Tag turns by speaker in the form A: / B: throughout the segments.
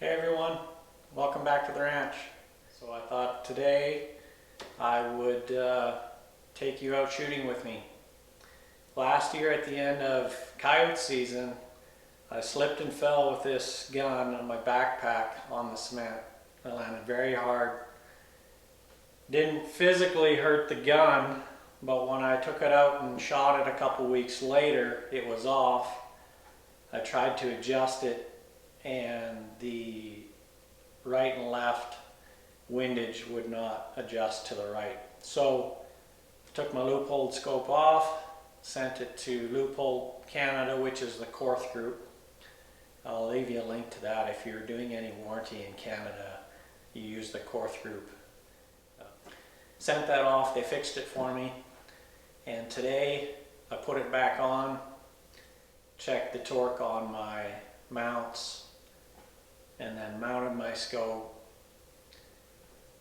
A: Hey everyone, welcome back to the ranch. So I thought today I would take you out shooting with me. Last year at the end of coyote season, I slipped and fell with this gun on my backpack on the cement. I landed very hard. Didn't physically hurt the gun, but when I took it out and shot it a couple weeks later, it was off. I tried to adjust it and the right and left windage would not adjust to the right. So I took my Leupold scope off, sent it to Leupold Canada, which is the Korth group. I'll leave you a link to that. If you're doing any warranty in Canada, you use the Korth group. Sent that off, they fixed it for me, and today I put it back on, checked the torque on my mounts, and then mounted my scope,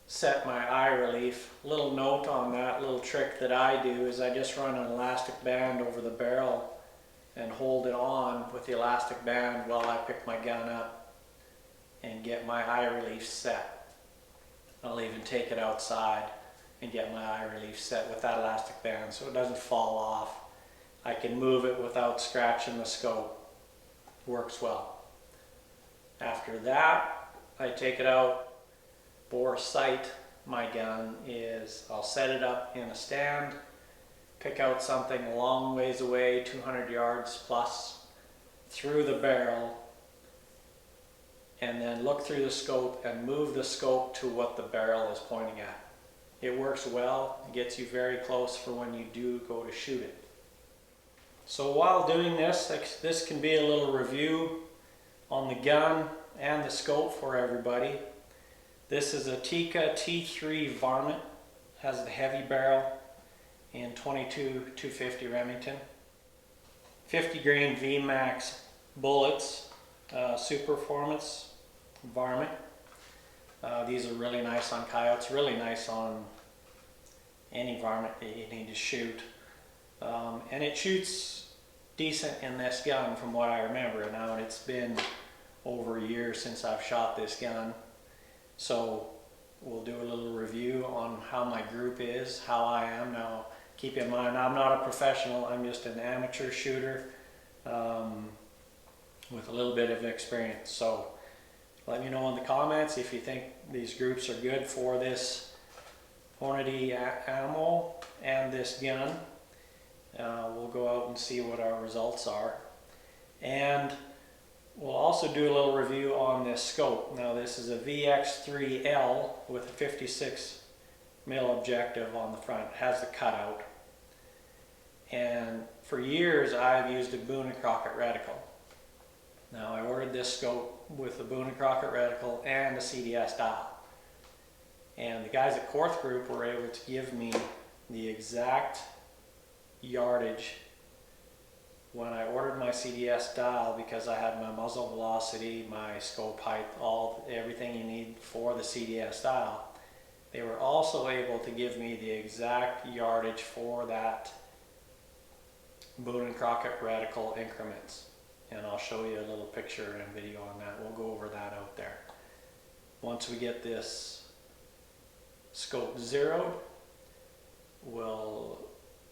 A: set my eye relief. Little note on that, little trick that I do is I just run an elastic band over the barrel and hold it on with the elastic band while I pick my gun up and get my eye relief set. I'll even take it outside and get my eye relief set with that elastic band so it doesn't fall off. I can move it without scratching the scope. Works well. After that, I take it out. Bore sight my gun is, I'll set it up in a stand, pick out something a long ways away, 200 yards plus, through the barrel, and then look through the scope and move the scope to what the barrel is pointing at. It works well, it gets you very close for when you do go to shoot it. So while doing this, this can be a little review on the gun and the scope for everybody. This is a Tikka T3 Varmint, has the heavy barrel in 22-250 Remington. 50 grain VMAX bullets, super performance Varmint. These are really nice on coyotes, really nice on any varmint that you need to shoot. And it shoots decent in this gun from what I remember. Now it's been over a year since I've shot this gun. So we'll do a little review on how my group is, how I am. Now keep in mind I'm not a professional, I'm just an amateur shooter with a little bit of experience. So let me know in the comments if you think these groups are good for this hornady animal and this gun. We'll go out and see what our results are. And we'll also do a little review on this scope. Now this is a VX-3L with a 56mm objective on the front. It has the cutout. And for years I've used a Boone Crockett Reticle. Now I ordered this scope with the Boone Crockett Reticle and a CDS dial. And the guys at Korth Group were able to give me the exact yardage when I ordered my CDS dial, because I had my muzzle velocity, my scope height, everything you need for the CDS dial. They were also able to give me the exact yardage for that Boone Crockett Reticle increments. And I'll show you a little picture and video on that. We'll go over that out there. Once we get this scope zeroed, we'll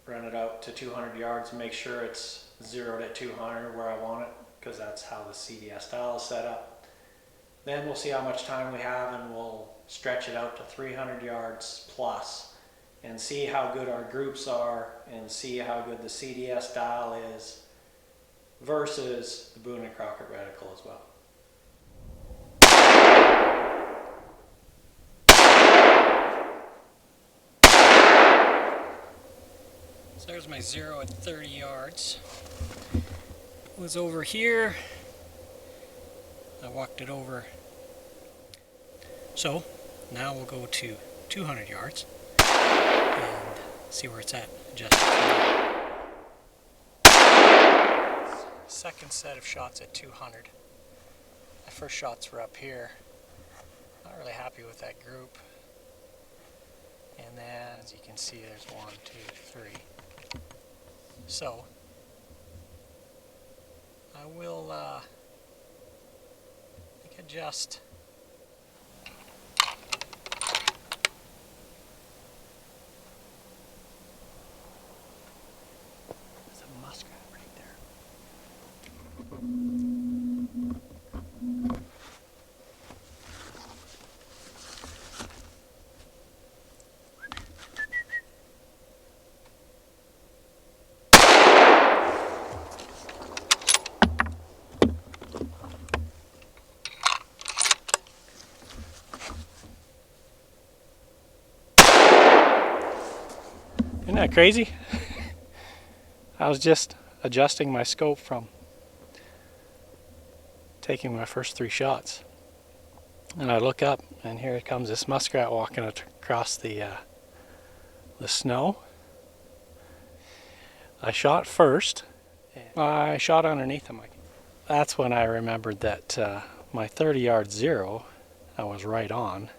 A: run it out to 200 yards and make sure it's zeroed at 200 where I want it, because that's how the CDS dial is set up. Then we'll see how much time we have and we'll stretch it out to 300 yards plus and see how good our groups are and see how good the CDS dial is versus the Boone Crockett Reticle as well. So there's my zero at 30 yards. It was over here. I walked it over. So now we'll go to 200 yards and see where it's at. Adjust it. Second set of shots at 200. My first shots were up here. Not really happy with that group. And then, as you can see, there's 1, 2, 3. So I will, I think adjust. There's a muskrat right there. Isn't that crazy? I was just adjusting my scope from taking my first 3 shots. And I look up and here comes this muskrat walking across the snow. I shot first. I shot underneath him. That's when I remembered that my 30-yard zero, I was right on.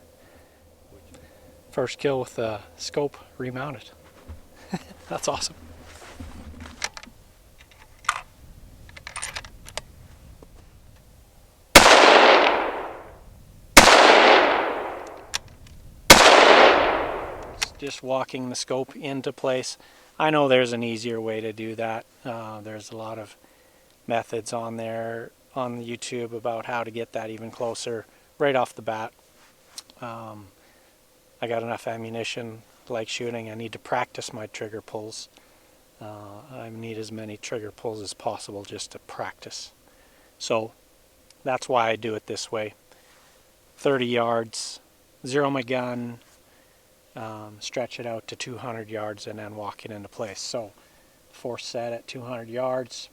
A: First kill with the scope remounted. That's awesome. Just walking the scope into place. I know there's an easier way to do that. There's a lot of methods on there on YouTube about how to get that even closer right off the bat. I got enough ammunition, like shooting. I need to practice my trigger pulls. I need as many trigger pulls as possible just to practice. So that's why I do it this way. 30 yards, zero my gun, stretch it out to 200 yards and then walk it into place. So force set at 200 yards.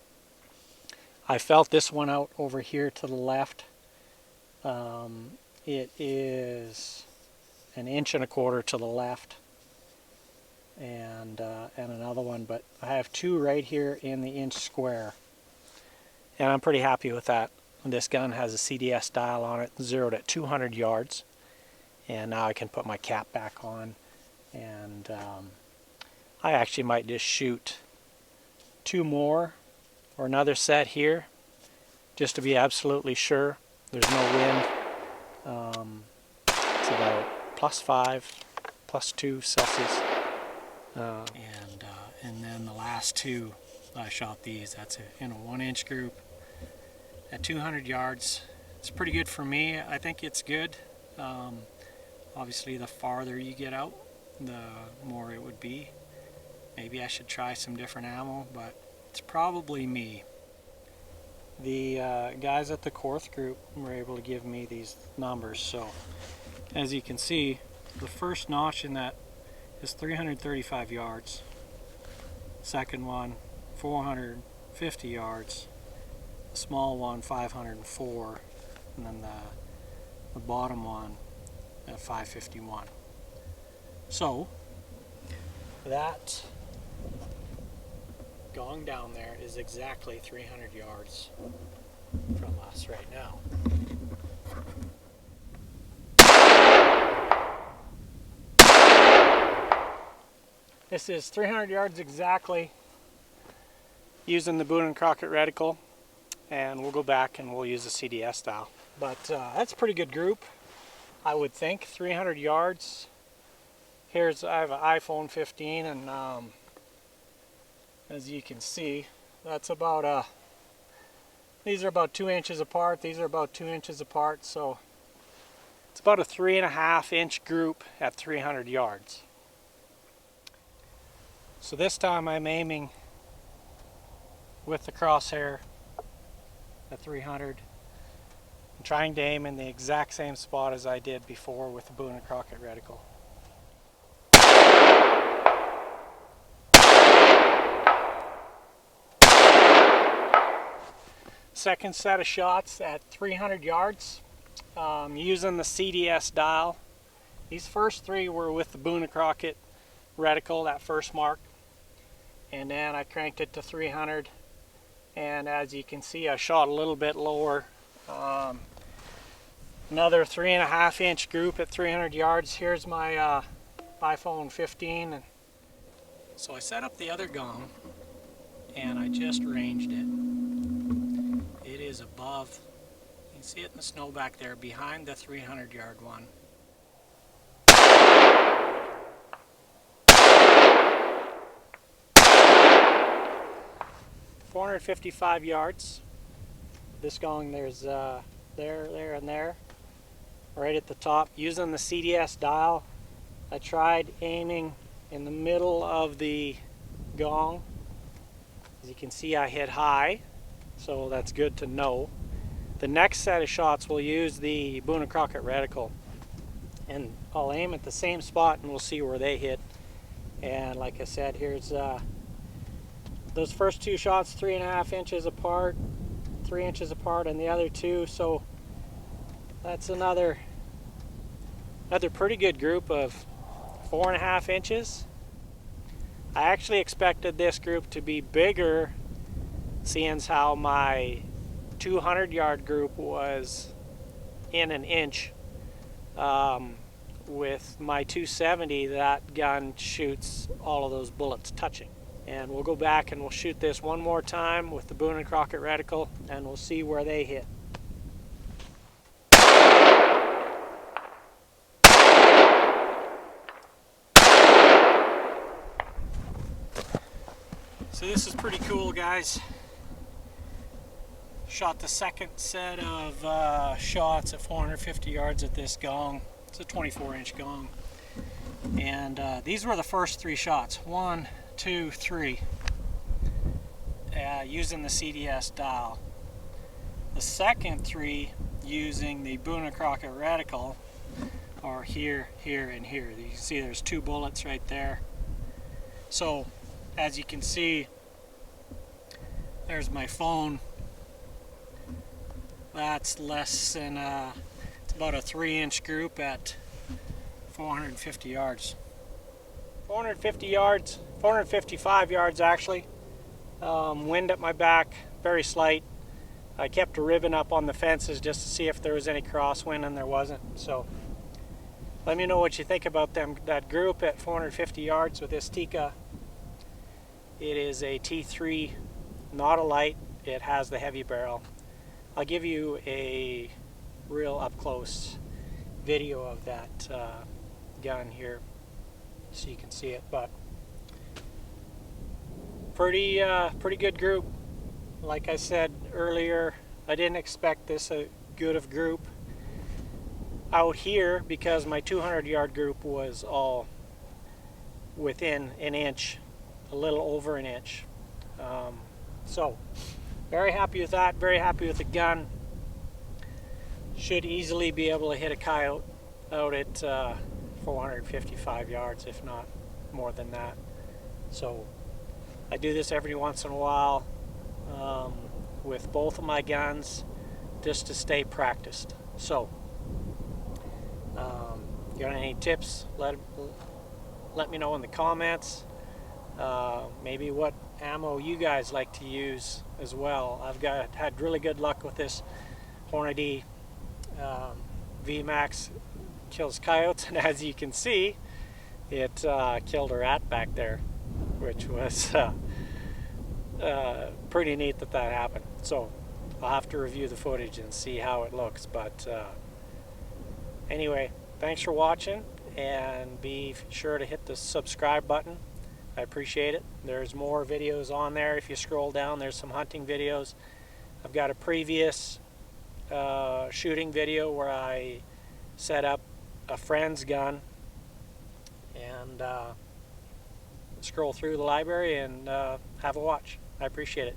A: I felt this one out over here to the left. It is 1.25 inches to the left and another one, but I have 2 right here in the inch square and I'm pretty happy with that. This gun has a CDS dial on it, zeroed at 200 yards, and now I can put my cap back on, and I actually might just shoot 2 more or another set here just to be absolutely sure there's no wind. It's about +5, +2 Celsius, and then the last 2 I shot these. That's in a 1-inch group at 200 yards. It's pretty good for me. I think it's good. Obviously, the farther you get out, the more it would be. Maybe I should try some different ammo, but it's probably me. The guys at the Korth group were able to give me these numbers, so as you can see, the first notch in that is 335 yards. Second one, 450 yards. The small one, 504, and then the bottom one at 551. So that gong down there is exactly 300 yards from us right now. This is 300 yards exactly using the Boone Crockett Reticle, and we'll go back and we'll use the CDS style. But that's a pretty good group, I would think. 300 yards. I have an iPhone 15, and as you can see, that's about these are about 2 inches apart, these are about 2 inches apart, so it's about a 3.5 inch group at 300 yards. So this time I'm aiming with the crosshair at 300. I'm trying to aim in the exact same spot as I did before with the Boone Crockett Reticle. Second set of shots at 300 yards using the CDS dial. These first 3 were with the Boone Crockett Reticle, that first mark, and then I cranked it to 300, and as you can see I shot a little bit lower. Another 3.5 inch group at 300 yards. Here's my iPhone 15. And so I set up the other gong and I just ranged it. It is above, you can See it in the snow back there behind the 300-yard one. 455 yards. This gong, there's there, and there, right at the top. Using the CDS dial, I tried aiming in the middle of the gong. As you can see, I hit high, so that's good to know. The next set of shots, we'll use the Boone Crockett Reticle, and I'll aim at the same spot and we'll see where they hit. And like I said, here's those first two shots, 3.5 inches apart, 3 inches apart, and the other two, so that's another pretty good group of 4.5 inches. I actually expected this group to be bigger, seeing as how my 200-yard group was in an inch. With my 270, that gun shoots all of those bullets touching. And we'll go back and we'll shoot this one more time with the Boone Crockett Reticle, and we'll see where they hit. So this is pretty cool, guys. Shot the second set of shots at 450 yards at this gong. It's a 24-inch gong. And these were the first three shots. 1, 2, 3. Using the CDS dial. The second three using the Boone Crockett Reticle are here, here, and here. You can see there's 2 bullets right there. So as you can see, there's my phone. That's less than it's about a 3-inch group at 450 yards. 450 yards, 455 yards actually. Wind at my back, very slight. I kept a ribbon up on the fences just to see if there was any crosswind, and there wasn't. So let me know what you think about that group at 450 yards with this Tikka. It is a T3, not a light. It has the heavy barrel. I'll give you a real up-close video of that gun here so you can see it. But pretty good group. Like I said earlier, I didn't expect this good of group out here because my 200-yard group was all within an inch, a little over an inch. So very happy with that, very happy with the gun. Should easily be able to hit a coyote out at 455 yards, if not more than that. So I do this every once in a while with both of my guns just to stay practiced. So got any tips, let me know in the comments. Maybe what ammo you guys like to use as well. I've had really good luck with this Hornady VMAX. Kills coyotes, and as you can see, it killed a rat back there, which was pretty neat that happened. So I'll have to review the footage and see how it looks. But anyway, thanks for watching, and be sure to hit the subscribe button. I appreciate it. There's more videos on there. If you scroll down, there's some hunting videos. I've got a previous shooting video where I set up a friend's gun, and scroll through the library and have a watch. I appreciate it.